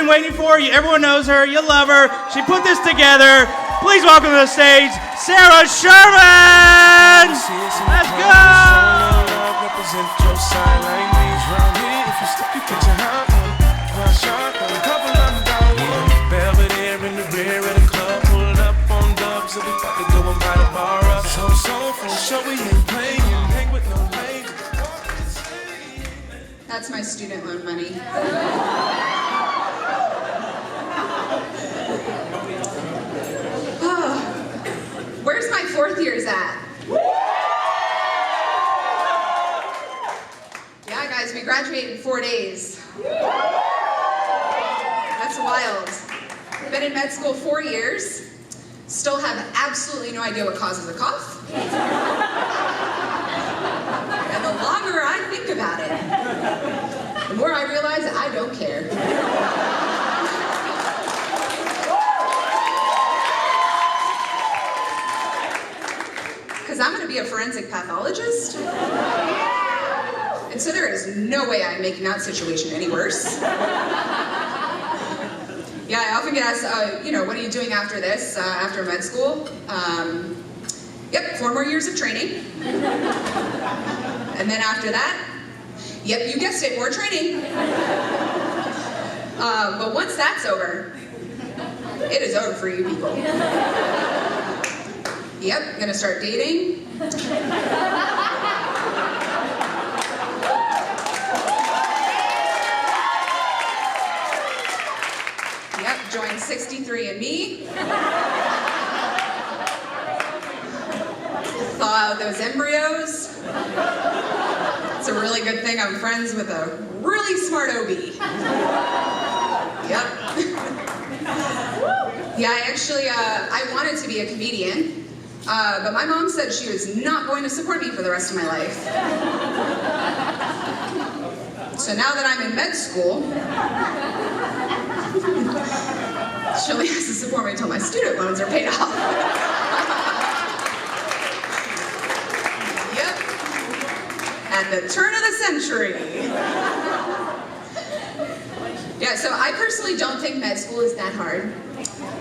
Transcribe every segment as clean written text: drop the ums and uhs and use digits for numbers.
been waiting for. Everyone knows her. You love her. She put this together. Please welcome to the stage, Sara Sherman. Let's go. That's my student loan money. Oh, where's my fourth years at? Yeah, guys, we graduate in 4 days. That's wild. Been in med school 4 years. Still have absolutely no idea what causes a cough. And the longer I think about it, the more I realize I don't care. Because I'm going to be a forensic pathologist. And so there is no way I'm making that situation any worse. Yeah, I often get asked, what are you doing after this, after med school? Yep, 4 more years of training. And then after that, yep, you guessed it, more training. But once that's over, it is over for you people. Yep, gonna start dating. Yep, join 63andMe. Thaw out those embryos. It's a really good thing I'm friends with a really smart OB. Yep. Yeah, I wanted to be a comedian, but my mom said she was not going to support me for the rest of my life. So now that I'm in med school, she only has to support me until my student loans are paid off. At the turn of the century. Yeah, so I personally don't think med school is that hard.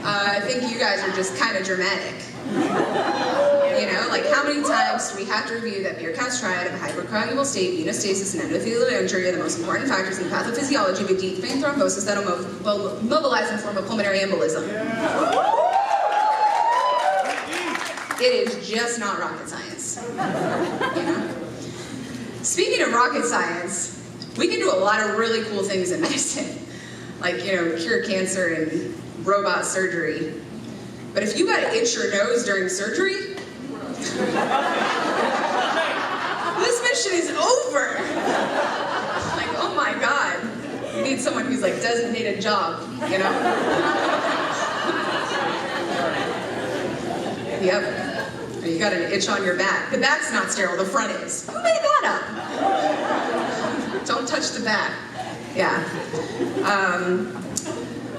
I think you guys are just kind of dramatic. You know, like how many times do we have to review that Beercast triad of a hypercoagulable state, venous stasis, and endothelial injury are the most important factors in the pathophysiology of a deep vein thrombosis that will mobilize and form a pulmonary embolism. It is just not rocket science. You know? Speaking of rocket science, we can do a lot of really cool things in medicine, like, cure cancer and robot surgery. But if you gotta itch your nose during surgery, this mission is over. Like, oh my God, you need someone who's like designated job, you know? Yep. You got an itch on your back. The back's not sterile, the front is. Who made that up? Don't touch the back. Yeah.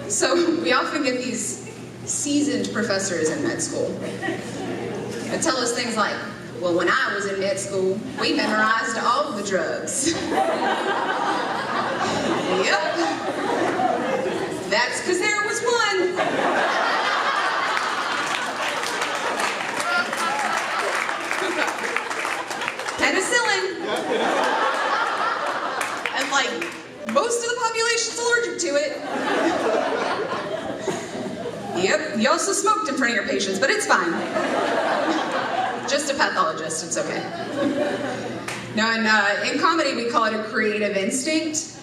So we often get these seasoned professors in med school that tell us things like, well, when I was in med school, we memorized all the drugs. Yep. That's because there was one. Penicillin. And like, most of the population's allergic to it. Yep, you also smoked in front of your patients, but it's fine. Just a pathologist, it's okay. Now, in comedy, we call it a creative instinct.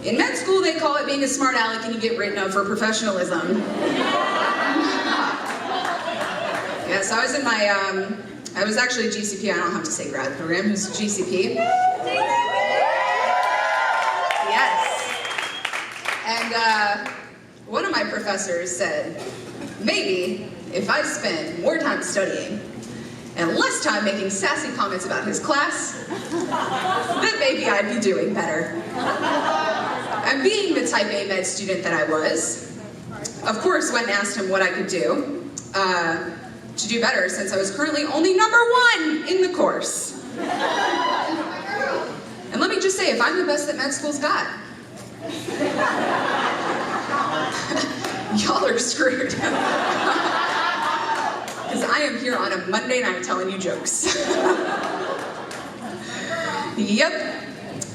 In med school, they call it being a smart aleck and you get written up for professionalism. Yeah, so I was in my, I was actually GCP, I don't have to say grad program, who's GCP. Yes. And one of my professors said, maybe if I spend more time studying and less time making sassy comments about his class, then maybe I'd be doing better. And being the type A med student that I was, of course went and asked him what I could do to do better, since I was currently only #1 in the course. And let me just say, if I'm the best that med school's got, y'all are screwed. Because I am here on a Monday night telling you jokes. Yep,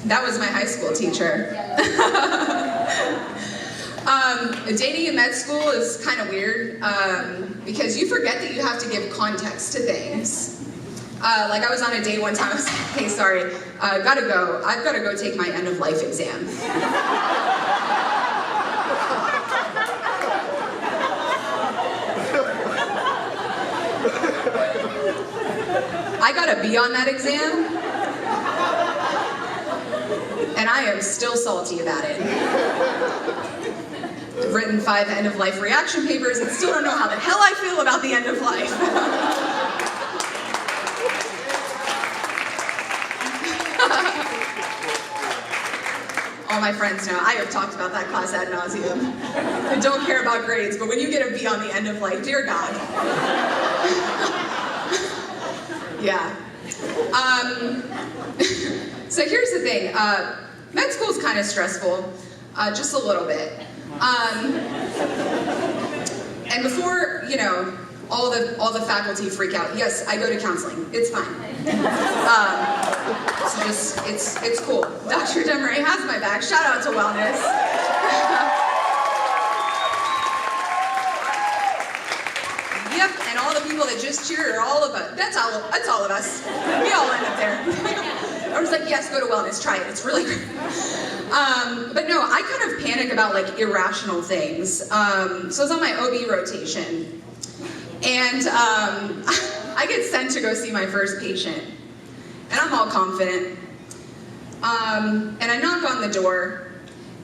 that was my high school teacher. Dating in med school is kind of weird because you forget that you have to give context to things. Like I was on a date one time, I was like, hey, sorry, gotta go. I've gotta go take my end of life exam. I got a B on that exam, and I am still salty about it. I've written 5 end-of-life reaction papers and still don't know how the hell I feel about the end of life. All my friends know, I have talked about that class ad nauseum. I don't care about grades, but when you get a B on the end of life, dear God. Yeah. So here's the thing. Med school is kind of stressful, just a little bit. And before, you know, all the faculty freak out, yes, I go to counseling. It's fine. It's cool. Dr. Demeray has my back. Shout out to wellness. Yep, and all the people that just cheer are all of us. That's all of us. We all end up there. I was like, yes, go to wellness, try it. It's really great. But no, I kind of panic about like irrational things. So I was on my OB rotation, and I get sent to go see my first patient, and I'm all confident. And I knock on the door,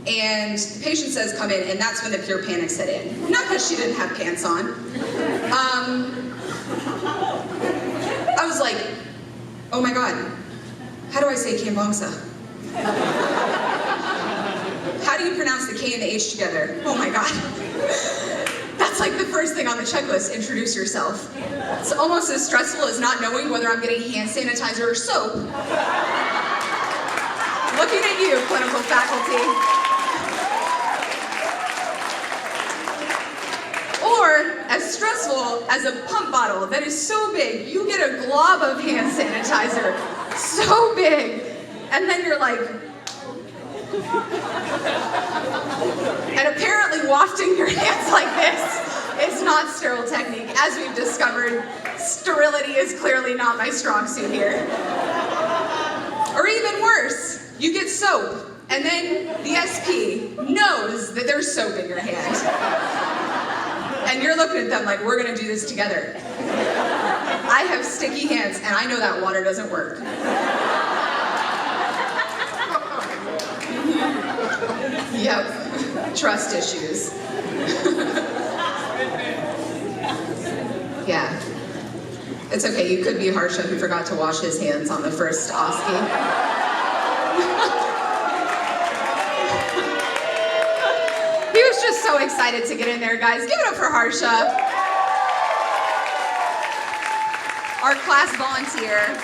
and the patient says, come in, and that's when the pure panic set in. Not because she didn't have pants on. I was like, oh my God, how do I say Kambongsa? How do you pronounce the K and the H together? Oh my God. That's like the first thing on the checklist, introduce yourself. It's almost as stressful as not knowing whether I'm getting hand sanitizer or soap. Looking at you, clinical faculty. Or as stressful as a pump bottle that is so big, you get a glob of hand sanitizer, so big, and then you're like, and apparently wafting your hands like this is not sterile technique. As we've discovered, sterility is clearly not my strong suit here. Or even worse, you get soap, and then the SP knows that there's soap in your hand. And you're looking at them like, we're gonna do this together. I have sticky hands, and I know that water doesn't work. Yep, trust issues. Yeah. It's okay, you could be Harsha who forgot to wash his hands on the first OSCE. He was just so excited to get in there, guys. Give it up for Harsha. Our class volunteer.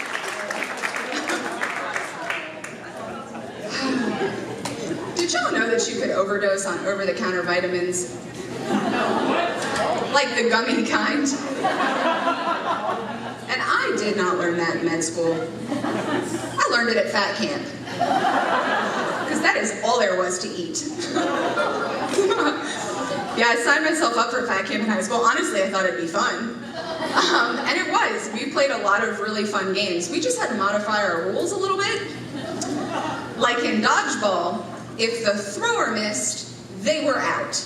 Did y'all know that you could overdose on over-the-counter vitamins? Like the gummy kind? And I did not learn that in med school. I learned it at fat camp. Because that is all there was to eat. Yeah, I signed myself up for fat camp in high school. Honestly, I thought it'd be fun. And it was. We played a lot of really fun games. We just had to modify our rules a little bit. Like in dodgeball, if the thrower missed, they were out.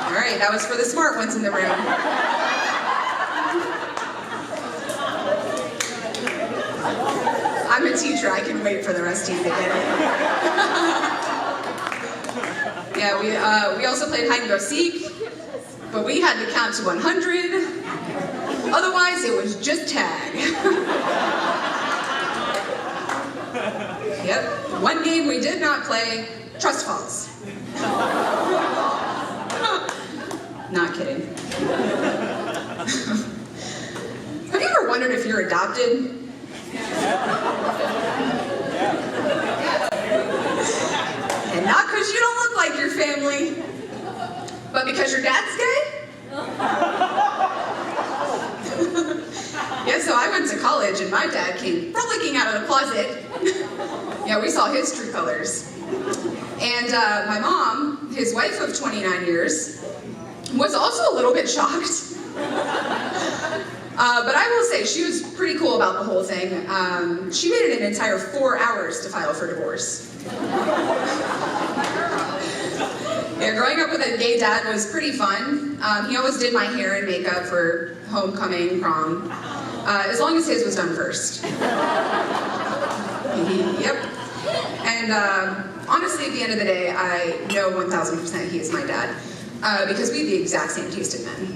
All right, that was for the smart ones in the room. I'm a teacher, I can wait for the rest of you to get it. Yeah, we also played hide and go seek, but we had to count to 100. Otherwise, it was just tag. Yep, one game we did not play, trust falls. Not kidding. Have you ever wondered if you're adopted? And not because you family, but because your dad's gay? Yeah, so I went to college and my dad came frolicking out of the closet. Yeah, we saw his true colors. And my mom, his wife of 29 years, was also a little bit shocked. But I will say, she was pretty cool about the whole thing. She waited an entire 4 hours to file for divorce. Yeah, growing up with a gay dad was pretty fun. He always did my hair and makeup for homecoming, prom, as long as his was done first. Yep. And honestly, at the end of the day, I know 1000% he is my dad, because we have the exact same taste in men.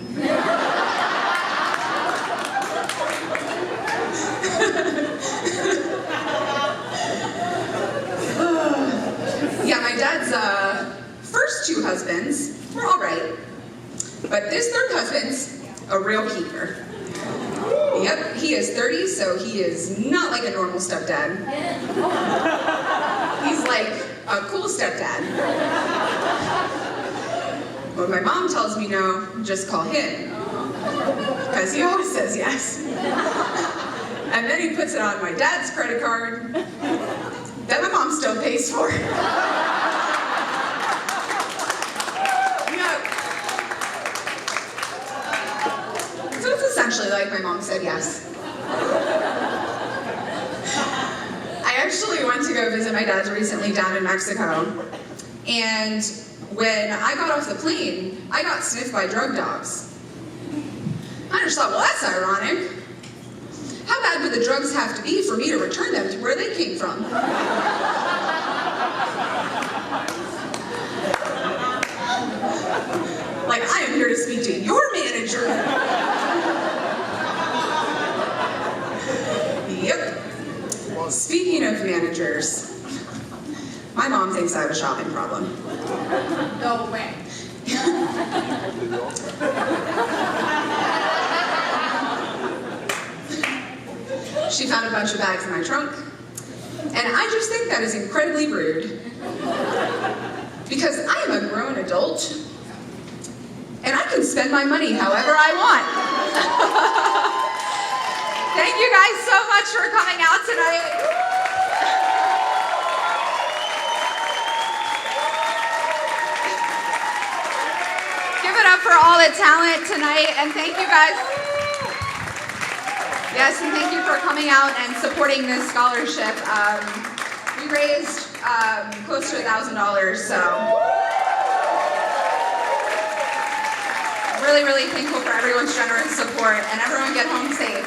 Yeah, my dad's first two husbands were all right, but this third husband's a real keeper. Yep, he is 30, so he is not like a normal stepdad. He's like a cool stepdad. When my mom tells me no, just call him, because he always says yes. And then he puts it on my dad's credit card that my mom still pays for. Yep. So it's essentially like my mom said yes. I actually went to go visit my dad recently down in Mexico, and when I got off the plane, I got sniffed by drug dogs. I just thought, well, that's ironic. How bad would the drugs have to be for me to return them to where they came from? Like, I am here to speak to your manager. Yep. Speaking of managers, my mom thinks I have a shopping problem. No way. She found a bunch of bags in my trunk, and I just think that is incredibly rude. Because I am a grown adult, and I can spend my money however I want. Thank you guys so much for coming out tonight. Give it up for all the talent tonight, and thank you guys. Yes, and thank you for coming out and supporting this scholarship. We raised close to $1,000, so really, really thankful for everyone's generous support, and everyone get home safe.